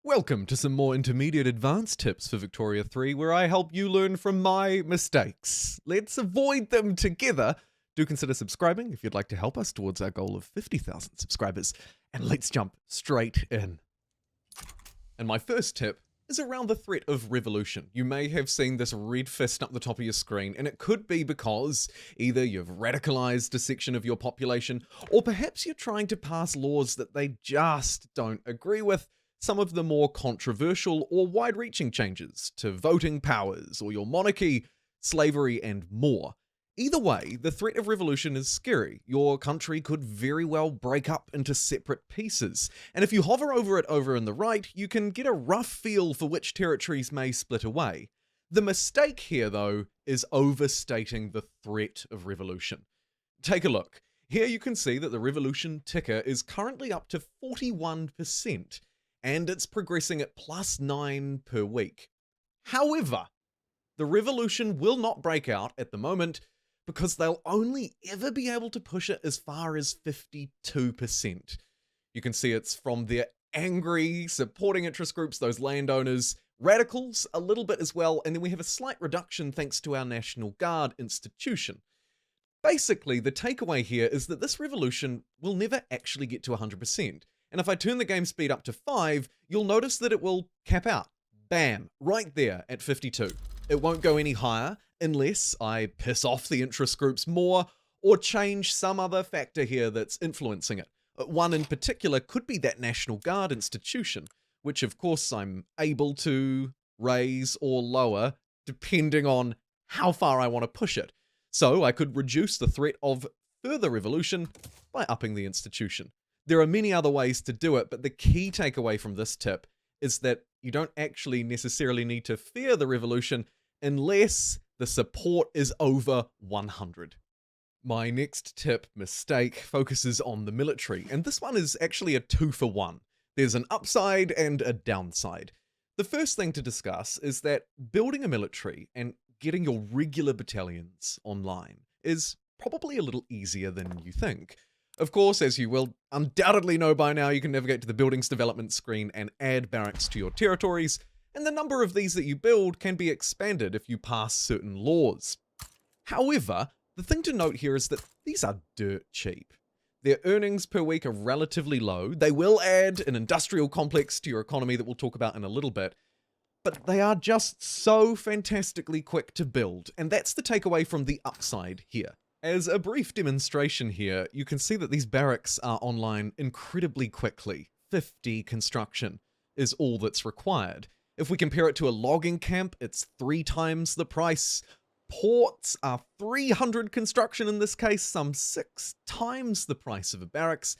Welcome to some more intermediate advanced tips for Victoria 3, where I help you learn from my mistakes. Let's avoid them together. Do consider subscribing if you'd like to help us towards our goal of 50,000 subscribers. And let's jump straight in. And my first tip is around the threat of revolution. You may have seen this red fist up the top of your screen, and it could be because either you've radicalized a section of your population, or perhaps you're trying to pass laws that they just don't agree with. Some of the more controversial or wide-reaching changes to voting powers or your monarchy, slavery, and more. Either way, the threat of revolution is scary. Your country could very well break up into separate pieces. And if you hover over it over in the right, you can get a rough feel for which territories may split away. The mistake here, though, is overstating the threat of revolution. Take a look. Here you can see that the revolution ticker is currently up to 41%. And it's progressing at +9 per week. However, the revolution will not break out at the moment because they'll only ever be able to push it as far as 52%. You can see it's from their angry supporting interest groups, those landowners, radicals a little bit as well, and then we have a slight reduction thanks to our National Guard institution. Basically, the takeaway here is that this revolution will never actually get to 100%. And if I turn the game speed up to 5, you'll notice that it will cap out. Bam, right there at 52. It won't go any higher unless I piss off the interest groups more or change some other factor here that's influencing it. One in particular could be that National Guard institution, which of course I'm able to raise or lower depending on how far I want to push it. So I could reduce the threat of further revolution by upping the institution. There are many other ways to do it, but the key takeaway from this tip is that you don't actually necessarily need to fear the revolution unless the support is over 100. My next tip, mistake, focuses on the military, and this one is actually a 2-for-1. There's an upside and a downside. The first thing to discuss is that building a military and getting your regular battalions online is probably a little easier than you think. Of course, as you will undoubtedly know by now, you can navigate to the buildings development screen and add barracks to your territories, and the number of these that you build can be expanded if you pass certain laws. However, the thing to note here is that these are dirt cheap. Their earnings per week are relatively low. They will add an industrial complex to your economy that we'll talk about in a little bit, but they are just so fantastically quick to build, and that's the takeaway from the upside here. As a brief demonstration here, you can see that these barracks are online incredibly quickly. 50 construction is all that's required. If we compare it to a logging camp, it's 3 times the price. Ports are 300 construction in this case, some 6 times the price of a barracks.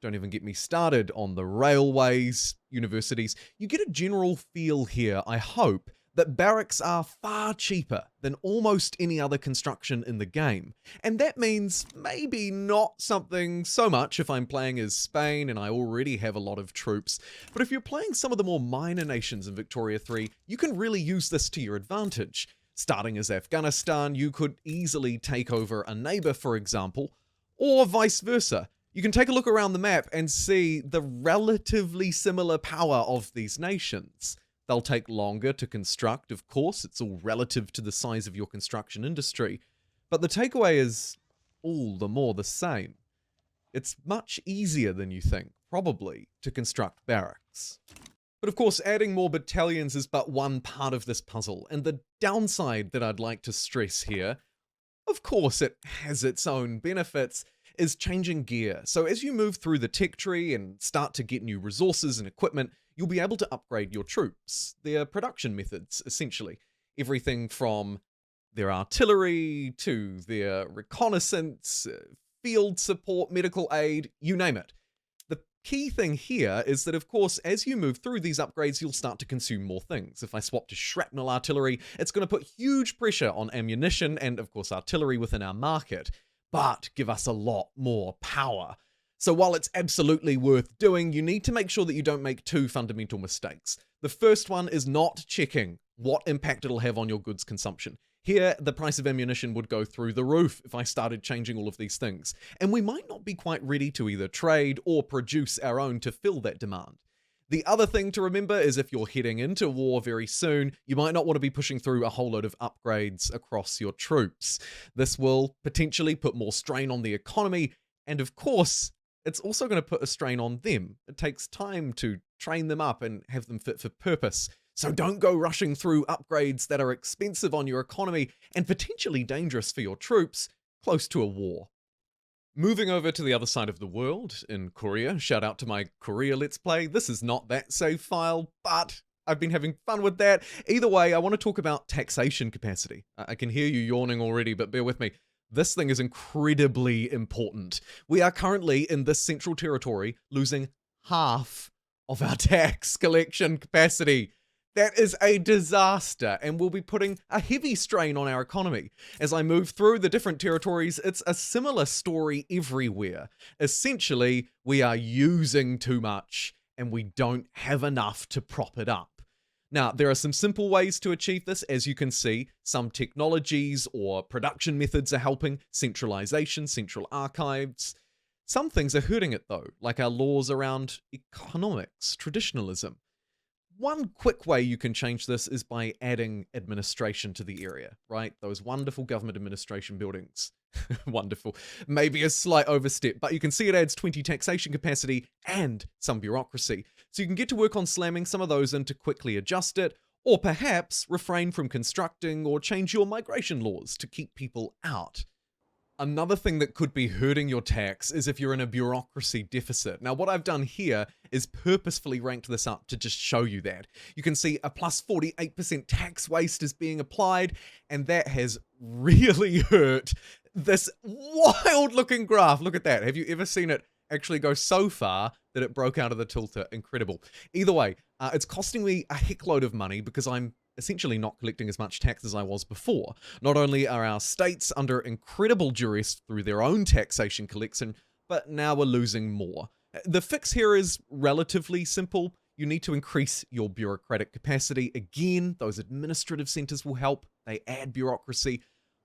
Don't even get me started on the railways, universities. You get a general feel here, I hope, that barracks are far cheaper than almost any other construction in the game. And that means maybe not something so much if I'm playing as Spain and I already have a lot of troops, but if you're playing some of the more minor nations in Victoria 3, you can really use this to your advantage. Starting as Afghanistan, you could easily take over a neighbor, for example, or vice versa. You can take a look around the map and see the relatively similar power of these nations. They'll take longer to construct, of course, it's all relative to the size of your construction industry, but the takeaway is all the more the same. It's much easier than you think, probably, to construct barracks. But of course, adding more battalions is but one part of this puzzle, and the downside that I'd like to stress here, of course it has its own benefits, is changing gear. So as you move through the tech tree and start to get new resources and equipment, you'll be able to upgrade your troops, their production methods, essentially. Everything from their artillery to their reconnaissance, field support, medical aid, you name it. The key thing here is that, of course, as you move through these upgrades, you'll start to consume more things. If I swap to shrapnel artillery, it's going to put huge pressure on ammunition and, of course, artillery within our market, but give us a lot more power. So while it's absolutely worth doing, you need to make sure that you don't make 2 fundamental mistakes. The first one is not checking what impact it'll have on your goods consumption. Here, the price of ammunition would go through the roof if I started changing all of these things, and we might not be quite ready to either trade or produce our own to fill that demand. The other thing to remember is if you're heading into war very soon, you might not want to be pushing through a whole load of upgrades across your troops. This will potentially put more strain on the economy, and of course, it's also going to put a strain on them. It takes time to train them up and have them fit for purpose. So don't go rushing through upgrades that are expensive on your economy and potentially dangerous for your troops close to a war. Moving over to the other side of the world, in Korea, shout out to my Korea Let's Play. This is not that save file, but I've been having fun with that. Either way, I want to talk about taxation capacity. I can hear you yawning already, but bear with me. This thing is incredibly important. We are currently in this central territory losing half of our tax collection capacity. That is a disaster and will be putting a heavy strain on our economy. As I move through the different territories, it's a similar story everywhere. Essentially, we are using too much and we don't have enough to prop it up. Now, there are some simple ways to achieve this. As you can see, some technologies or production methods are helping: centralization, central archives. Some things are hurting it though, like our laws around economics, traditionalism. One quick way you can change this is by adding administration to the area, right? Those wonderful government administration buildings. Wonderful. Maybe a slight overstep, but you can see it adds 20 taxation capacity and some bureaucracy. So you can get to work on slamming some of those in to quickly adjust it, or perhaps refrain from constructing or change your migration laws to keep people out. Another thing that could be hurting your tax is if you're in a bureaucracy deficit. Now, what I've done here is purposefully ranked this up to just show you that. You can see a plus 48% tax waste is being applied, and that has really hurt this wild looking graph. Look at that. Have you ever seen it actually go so far that it broke out of the tilter? Incredible. Either way, it's costing me a heckload of money because I'm essentially not collecting as much tax as I was before. Not only are our states under incredible duress through their own taxation collection, but now we're losing more. The fix here is relatively simple. You need to increase your bureaucratic capacity. Again, those administrative centers will help. They add bureaucracy.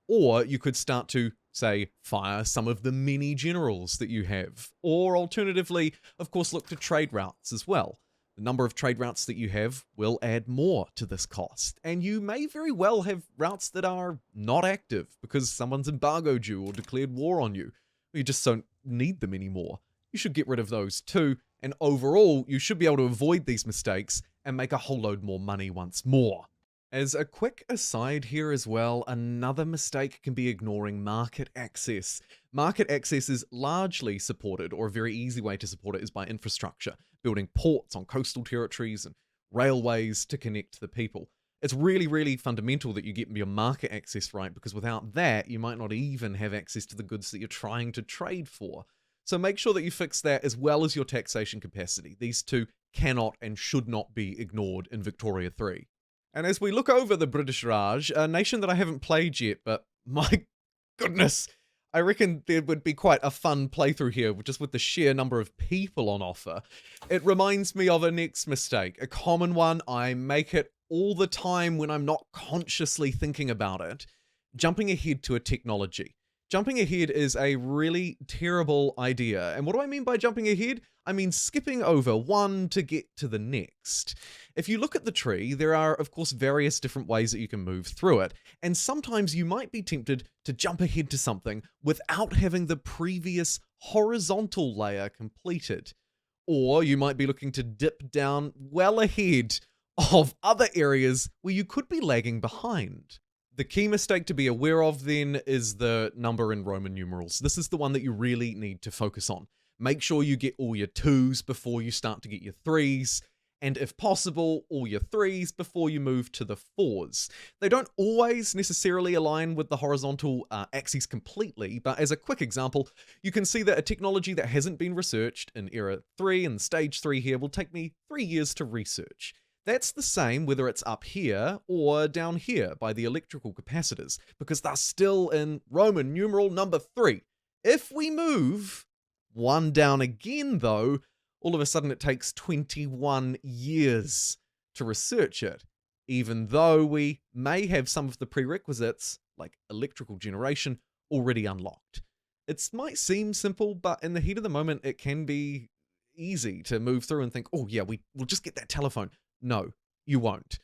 Or you could start to, say, fire some of the many generals that you have. Or alternatively, of course, look to trade routes as well. The number of trade routes that you have will add more to this cost, and you may very well have routes that are not active because someone's embargoed you or declared war on you. You just don't need them anymore. You should get rid of those too, and overall, you should be able to avoid these mistakes and make a whole load more money once more. As a quick aside here as well, another mistake can be ignoring market access. Market access is largely supported, or a very easy way to support it is by infrastructure, building ports on coastal territories and railways to connect the people. It's really, really fundamental that you get your market access right, because without that, you might not even have access to the goods that you're trying to trade for. So make sure that you fix that as well as your taxation capacity. These two cannot and should not be ignored in Victoria 3. And as we look over the British Raj, a nation that I haven't played yet, but my goodness, I reckon there would be quite a fun playthrough here, just with the sheer number of people on offer. It reminds me of a next mistake, a common one. I make it all the time when I'm not consciously thinking about it. Jumping ahead to a technology. Jumping ahead is a really terrible idea. And what do I mean by jumping ahead? I mean skipping over one to get to the next. If you look at the tree, there are, of course, various different ways that you can move through it. And sometimes you might be tempted to jump ahead to something without having the previous horizontal layer completed. Or you might be looking to dip down well ahead of other areas where you could be lagging behind. The key mistake to be aware of then is the number in Roman numerals. This is the one that you really need to focus on. Make sure you get all your 2s before you start to get your 3s, and if possible, all your 3s before you move to the 4s. They don't always necessarily align with the horizontal axes completely, but as a quick example, you can see that a technology that hasn't been researched in Era 3 and Stage 3 here will take me 3 years to research. That's the same whether it's up here or down here by the electrical capacitors, because they're still in Roman numeral number 3. If we move one down again though, all of a sudden it takes 21 years to research it, even though we may have some of the prerequisites, like electrical generation, already unlocked. It might seem simple, but in the heat of the moment it can be easy to move through and think, oh yeah, we'll just get that telephone. No, you won't.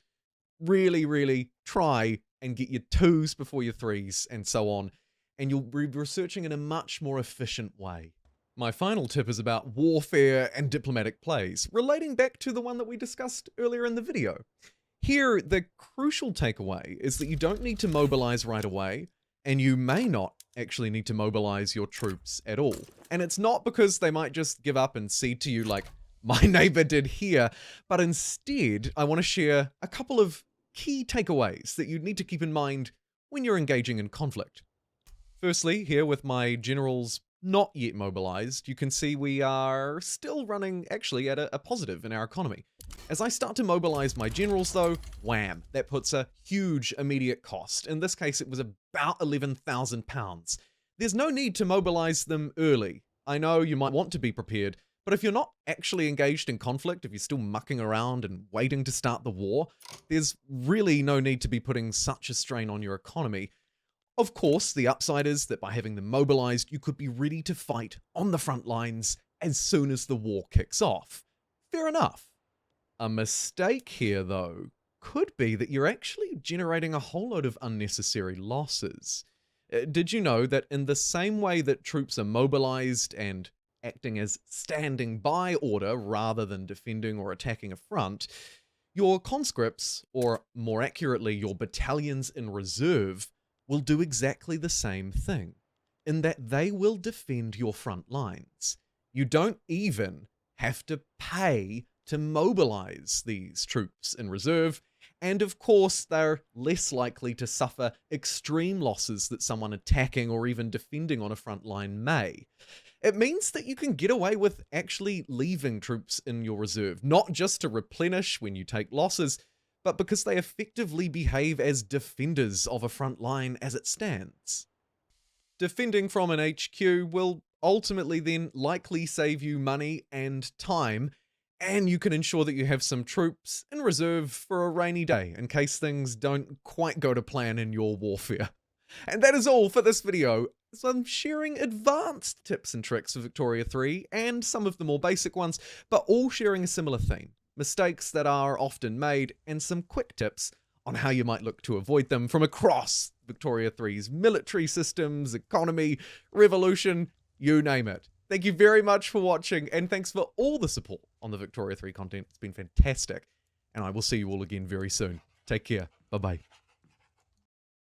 Really, really try and get your 2s before your 3s and so on, and you'll be researching in a much more efficient way. My final tip is about warfare and diplomatic plays, relating back to the one that we discussed earlier in the video. Here, the crucial takeaway is that you don't need to mobilize right away, and you may not actually need to mobilize your troops at all. And it's not because they might just give up and cede to you like my neighbor did here, but instead, I want to share a couple of key takeaways that you need to keep in mind when you're engaging in conflict. Firstly, here with my generals not yet mobilized, you can see we are still running actually at a positive in our economy. As I start to mobilize my generals though, wham, that puts a huge immediate cost. In this case, it was about £11,000. There's no need to mobilize them early. I know you might want to be prepared, but if you're not actually engaged in conflict, if you're still mucking around and waiting to start the war, there's really no need to be putting such a strain on your economy. Of course, the upside is that by having them mobilized, you could be ready to fight on the front lines as soon as the war kicks off. Fair enough. A mistake here, though, could be that you're actually generating a whole load of unnecessary losses. Did you know that in the same way that troops are mobilized and acting as standing by order rather than defending or attacking a front, your conscripts, or more accurately, your battalions in reserve, will do exactly the same thing, in that they will defend your front lines. You don't even have to pay to mobilize these troops in reserve, and of course they're less likely to suffer extreme losses that someone attacking or even defending on a front line may. It means that you can get away with actually leaving troops in your reserve, not just to replenish when you take losses, but because they effectively behave as defenders of a front line as it stands. Defending from an HQ will ultimately then likely save you money and time, and you can ensure that you have some troops in reserve for a rainy day in case things don't quite go to plan in your warfare. And that is all for this video. So I'm sharing advanced tips and tricks for Victoria 3 and some of the more basic ones, but all sharing a similar theme. Mistakes that are often made and some quick tips on how you might look to avoid them from across Victoria 3's military systems, economy, revolution, you name it. Thank you very much for watching, and thanks for all the support on the Victoria 3 content. It's been fantastic, and I will see you all again very soon. Take care. Bye-bye.